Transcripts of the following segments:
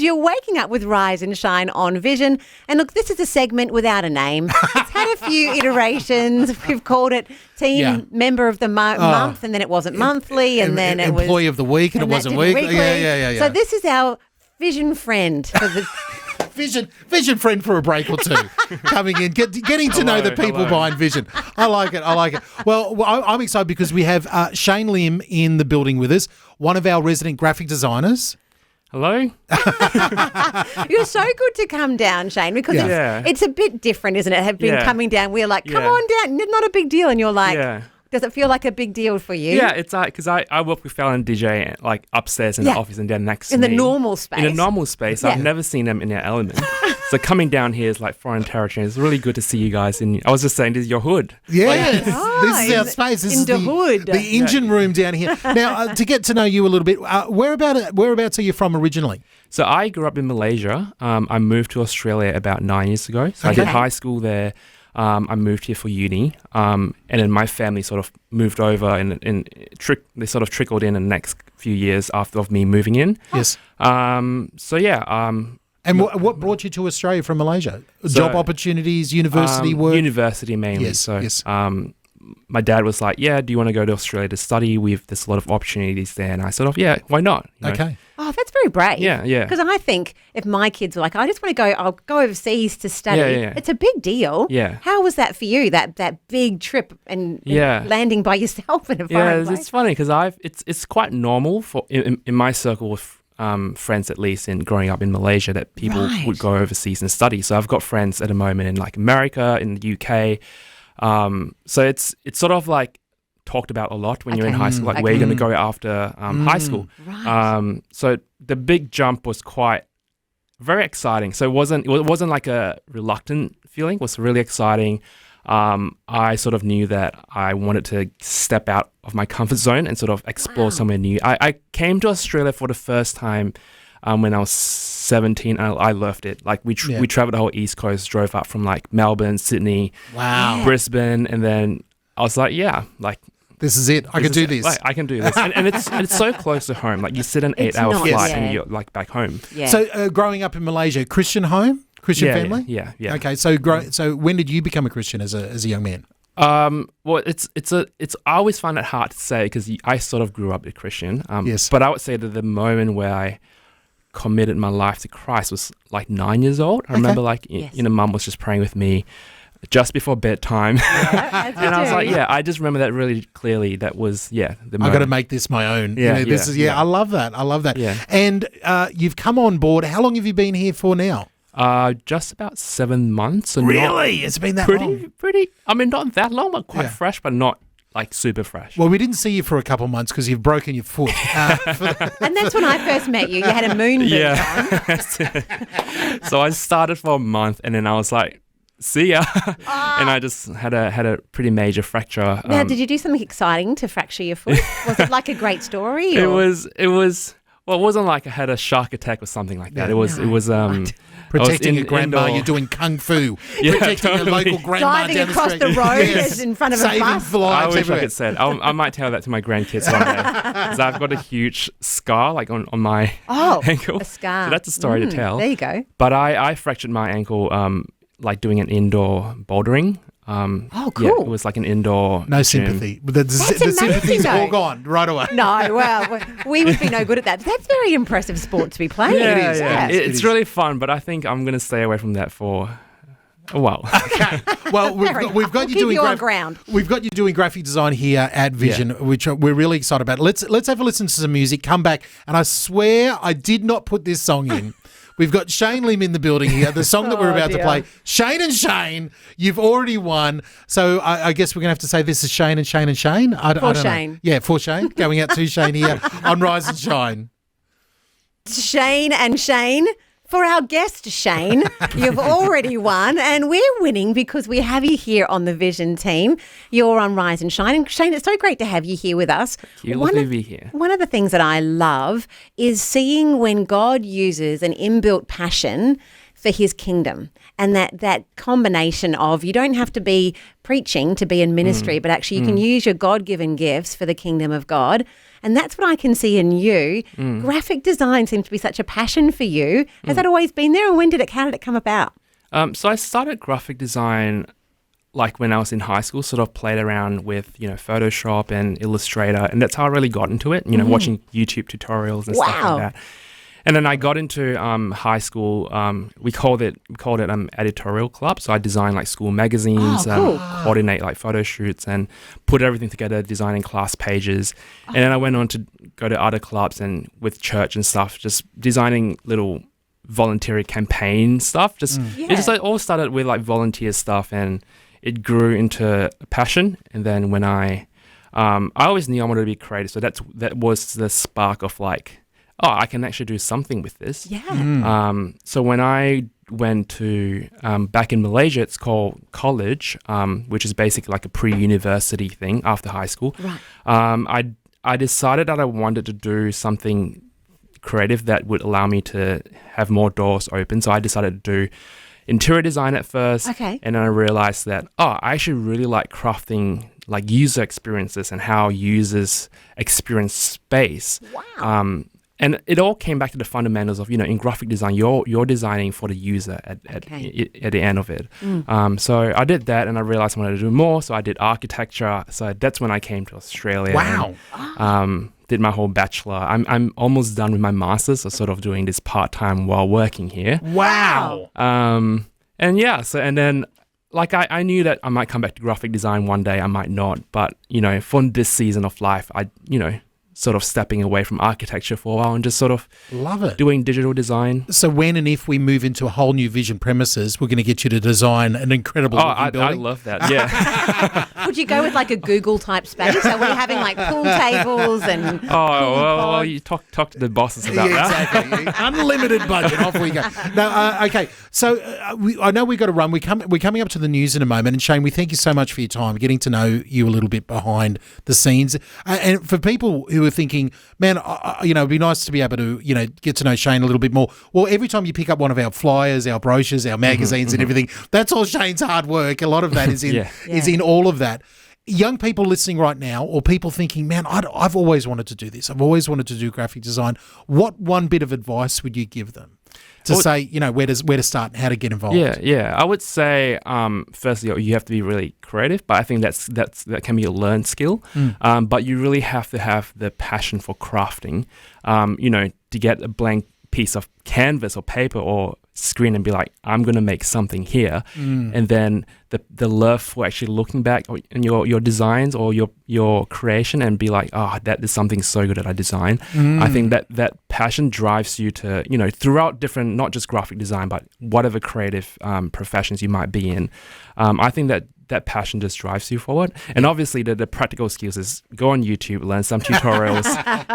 you're waking up with Rise and Shine on Vision. And look, this is a segment without a name. It's had a few iterations. We've called it Team Member of the Month, and then it wasn't monthly, and then it was Employee of the Week, and it wasn't weekly. Yeah. So this is our Vision friend for the Vision friend for a break or two, coming in, getting to know the people behind Vision. I like it. Well, I'm excited because we have Shane Lim in the building with us, one of our resident graphic designers. Hello? You're so good to come down, Shane, because it's a bit different, isn't it? Have been coming down. We're like, come on down, not a big deal. And you're like, does it feel like a big deal for you? Yeah, it's like, because I work with Fel and DJ like upstairs in the office and then next to me. In the normal space. In a normal space. I've never seen them in their element. So coming down here is like foreign territory. It's really good to see you guys. I was just saying, this is your hood. Yes, this is our space. This is the hood. The engine room down here. Now, to get to know you a little bit, whereabouts are you from originally? So I grew up in Malaysia. I moved to Australia about 9 years ago. So I did high school there. I moved here for uni, and then my family sort of moved over and they sort of trickled in the next few years after of me moving in. Yes. And what brought you to Australia from Malaysia? Job opportunities, university work? University mainly. Yes. My dad was like, do you want to go to Australia to study? There's a lot of opportunities there. And I sort of, why not? You know? Okay. Oh, that's very brave. Yeah. Because I think if my kids were like, I just want to go, I'll go overseas to study. Yeah. It's a big deal. Yeah. How was that for you, that big trip and landing by yourself in a foreign place? It's funny because it's quite normal for in my circle of friends, at least in growing up in Malaysia, that people would go overseas and study. So I've got friends at the moment in like America, in the UK. So it's sort of like talked about a lot when you're in high school, like where you're going to go after high school. Right. So the big jump was very exciting. So it wasn't like a reluctant feeling. It was really exciting. I sort of knew that I wanted to step out of my comfort zone and sort of explore somewhere new. I came to Australia for the first time when I was 17, and I loved it. Like we traveled the whole East Coast, drove up from like Melbourne, Sydney, Brisbane, and then I was like, this is it. I can do this. Like, I can do this, and it's so close to home. Like you sit an 8-hour flight and you're like back home. Yeah. So growing up in Malaysia, Christian home, Christian family. Yeah. Okay, so when did you become a Christian as a young man? Well, it's I always find it hard to say because I sort of grew up a Christian. Yes. But I would say that the moment where I committed my life to Christ was like 9 years old. I remember Mum was just praying with me just before bedtime. And I was like, I just remember that really clearly. That was, the moment. I got to make this my own. I love that. Yeah. And you've come on board. How long have you been here for now? Just about 7 months. So really? It's been that long? Pretty, I mean, not that long, but quite fresh, but not like super fresh. Well, we didn't see you for a couple of months because you've broken your foot. And that's when I first met you. You had a moon boot on. So I started for a month and then I was like, see ya. And I just had a pretty major fracture. Now, did you do something exciting to fracture your foot? Was it like a great story? It was. Well, it wasn't like I had a shark attack or something like that. It was protecting your grandma. You're doing kung fu. Protecting a local grandma driving down across the street. the road in front of a bus. I wish I could say it. I might tell that to my grandkids one day. Because I've got a huge scar like on my ankle. A scar. So that's a story to tell. There you go. But I fractured my ankle like doing an indoor bouldering. Cool. Yeah, it was like an indoor No gym. sympathy. The sympathy's all gone right away. No, well, we would be no good at that. That's very impressive sport to be playing. Yeah. It's really fun, but I think I'm going to stay away from that for a while. Okay. Well, we've got you doing We've got you doing graphic design here at Vision, which we're really excited about. Let's have a listen to some music. Come back, and I swear I did not put this song in. We've got Shane Lim in the building here. The song that we're about to play, Shane and Shane, you've already won. So I guess we're going to have to say this is Shane and Shane and Shane. I don't Shane. know. Yeah, for Shane. Going out to Shane here on Rise and Shine. Shane and Shane. For our guest, Shane, you've already won, and we're winning because we have you here on the Vision team. You're on Rise and Shine. And Shane, it's so great to have you here with us. Lovely to be here. One of the things that I love is seeing when God uses an inbuilt passion for his kingdom. And that combination of, you don't have to be preaching to be in ministry, but actually you can use your God-given gifts for the kingdom of God. And that's what I can see in you. Graphic design seems to be such a passion for you. Has that always been there, or how did it come about? So I started graphic design like when I was in high school, sort of played around with, Photoshop and Illustrator. And that's how I really got into it, watching YouTube tutorials and stuff like that. And then I got into high school. We called it editorial club. So I designed like school magazines, coordinate like photo shoots, and put everything together, designing class pages. And then I went on to go to other clubs and with church and stuff, just designing little voluntary campaign stuff. It just like all started with like volunteer stuff, and it grew into a passion. And then when I always knew I wanted to be creative, so that was the spark of like, I can actually do something with this. Yeah. So when I went to, back in Malaysia, it's called college, which is basically like a pre-university thing after high school. Right. I decided that I wanted to do something creative that would allow me to have more doors open. So I decided to do interior design at first. Okay. And then I realized that, I actually really like crafting like user experiences and how users experience space. Wow. And it all came back to the fundamentals of, in graphic design, you're designing for the user at the end of it. So I did that, and I realized I wanted to do more. So I did architecture. So that's when I came to Australia. Wow. And, did my whole bachelor. I'm almost done with my master's, so sort of doing this part-time while working here. Wow. And then like I knew that I might come back to graphic design one day, I might not. But, for this season of life, I sort of stepping away from architecture for a while and just sort of love it, doing digital design. So when and if we move into a whole new Vision premises, we're going to get you to design an incredible building. I love that. Yeah. Would you go with like a Google type space? Are we having like pool tables and? Well, you talk to the bosses about that. Exactly. Unlimited budget. Off we go. No, okay. So I know we've got to run. We're coming up to the news in a moment. And Shane, we thank you so much for your time, getting to know you a little bit behind the scenes. And for people who are thinking, man, it'd be nice to be able to, get to know Shane a little bit more. Well, every time you pick up one of our flyers, our brochures, our magazines and everything, that's all Shane's hard work. A lot of that is in all of that. Young people listening right now, or people thinking, man, I've always wanted to do this. I've always wanted to do graphic design. What one bit of advice would you give them to say, where to start and how to get involved? Yeah. I would say, firstly, you have to be really creative, but I think that can be a learned skill. But you really have to have the passion for crafting, to get a blank piece of canvas or paper or screen and be like, I'm going to make something here. And then the love for actually looking back on your designs or your creation and be like, that is something so good that I designed. I think that passion drives you to, throughout different, not just graphic design, but whatever creative professions you might be in. I think that passion just drives you forward. And obviously the practical skills is go on YouTube, learn some tutorials,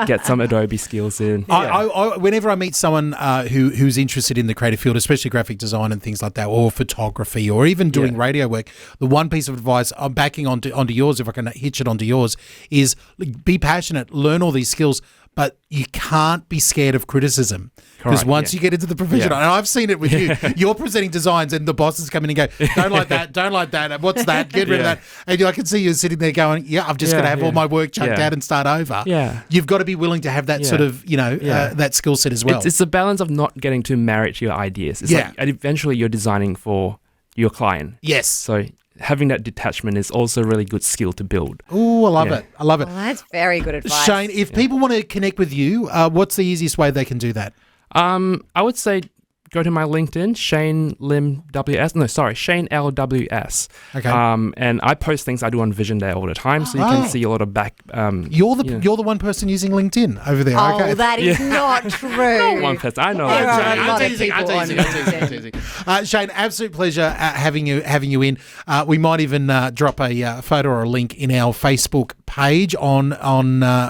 get some Adobe skills in. I whenever I meet someone who's interested in the creative field, especially graphic design and things like that, or photography, or even doing radio work, the one piece of advice I'm backing onto yours, if I can hitch it onto yours, is be passionate, learn all these skills, but you can't be scared of criticism. Because once you get into the profession, and I've seen it with you, you're presenting designs and the bosses come in and go, don't like that, what's that, get rid of that. And I can see you sitting there going, I'm just going to have all my work chucked out and start over. Yeah. You've got to be willing to have that sort of, that skill set as well. It's a balance of not getting too married to your ideas. It's like, and eventually you're designing for your client. Yes. So having that detachment is also a really good skill to build. Oh, I love it. I love it. Well, that's very good advice. Shane, if people want to connect with you, what's the easiest way they can do that? I would say go to my LinkedIn, Shane Lim WS. No, sorry, Shane LWS. Okay. And I post things I do on Vision Day all the time, so you can see a lot of back. You're the one person using LinkedIn over there. Oh, okay. that is not true. Not one person. I know. There are a lot of people on LinkedIn. Shane, absolute pleasure having you in. We might even drop a photo or a link in our Facebook page on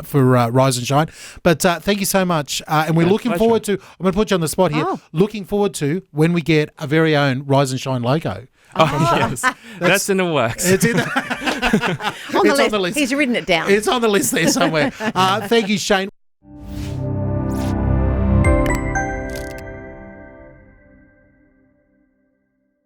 for Rise and Shine. But thank you so much, and we're looking forward to. I'm going to put you on the spot here. Looking forward to when we get a very own Rise and Shine logo. Yes, that's in the works. It's in on the list. He's written it down. It's on the list there somewhere. Thank you, Shane.